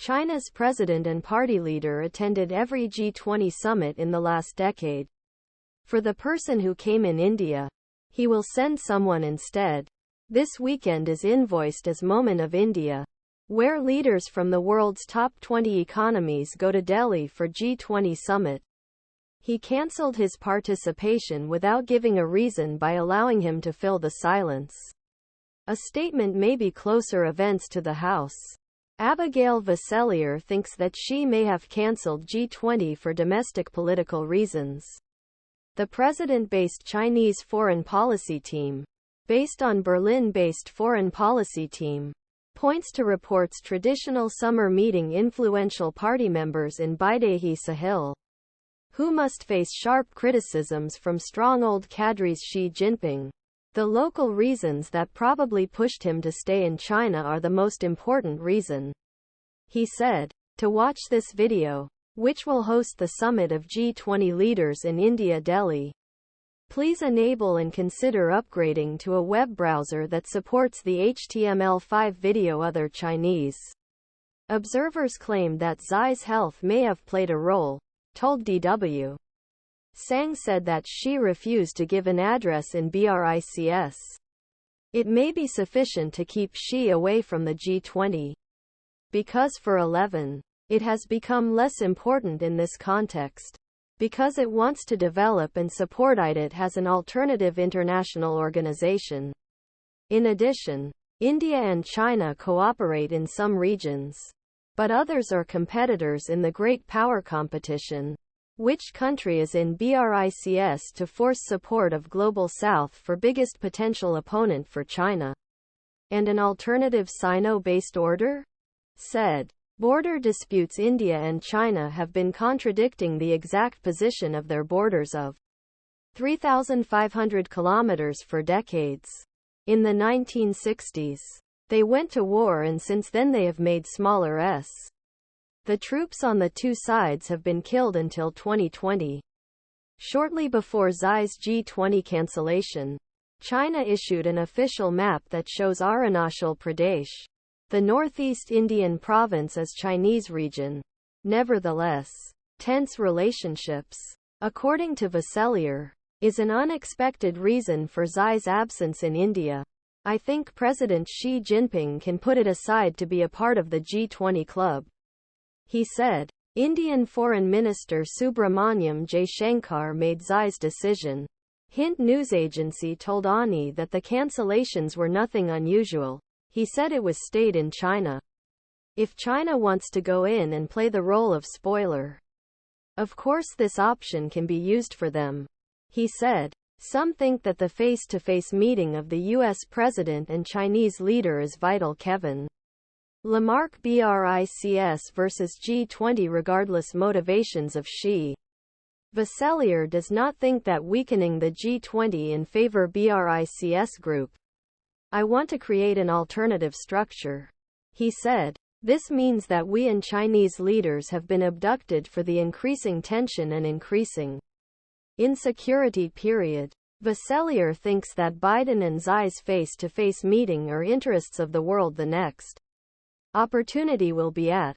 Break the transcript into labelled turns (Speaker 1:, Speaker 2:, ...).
Speaker 1: China's president and party leader attended every G20 summit in the last decade. For the person who came in India, he will send someone instead. This weekend is invoiced as Moment of India, where leaders from the world's top 20 economies go to Delhi for G20 summit. He cancelled his participation without giving a reason by allowing him to fill the silence. A statement may be closer events to the House. ABigaël Vasselier thinks that Xi may have cancelled G20 for domestic political reasons. The president-based Chinese foreign policy team, based on Berlin-based foreign policy team, points to reports traditional summer meeting influential party members in Beidaihe Sahil, who must face sharp criticisms from strong old cadres Xi Jinping. The local reasons that probably pushed him to stay in China are the most important reason. He said, to watch this video, which will host the summit of G20 leaders in India, Delhi, please enable and consider upgrading to a web browser that supports the HTML5 video. Other Chinese observers claim that Xi's health may have played a role, told DW. Tsang said that Xi refused to give an address in BRICS. It may be sufficient to keep Xi away from the G20. Because for 11, it has become less important in this context. Because it wants to develop and support itIt as an alternative international organization. In addition, India and China cooperate in some regions. But others are competitors in the great power competition. Which country is in BRICS to force support of Global South for biggest potential opponent for China? And an alternative Sino-based order? Said. Border disputes. India and China have been contradicting the exact position of their borders of 3,500 kilometers for decades. In the 1960s, they went to war, and since then they have made smaller s. The troops on the two sides have been killed until 2020. Shortly before Xi's G20 cancellation, China issued an official map that shows Arunaçhal Pradesh, the northeast Indian province, as Chinese region. Nevertheless, tense relationships, according to Vasselier, is an unexpected reason for Xi's absence in India. I think President Xi Jinping can put it aside to be a part of the G20 club. He said. Indian Foreign Minister Subrahmanyam Jaishankar made Xi's decision. Hint news agency told ANI that the cancellations were nothing unusual. He said it was stayed in China. If China wants to go in and play the role of spoiler, of course this option can be used for them. He said. Some think that the face-to-face meeting of the US president and Chinese leader is vital. Kevin. Lamarque, BRICS versus G20 regardless motivations of Xi. Vasselier does not think that weakening the G20 in favor BRICS group. I want to create an alternative structure. He said. This means that we and Chinese leaders have been abducted for the increasing tension and increasing insecurity. Vasselier thinks that Biden and Xi's face-to-face meeting are interests of the world. The next opportunity will be at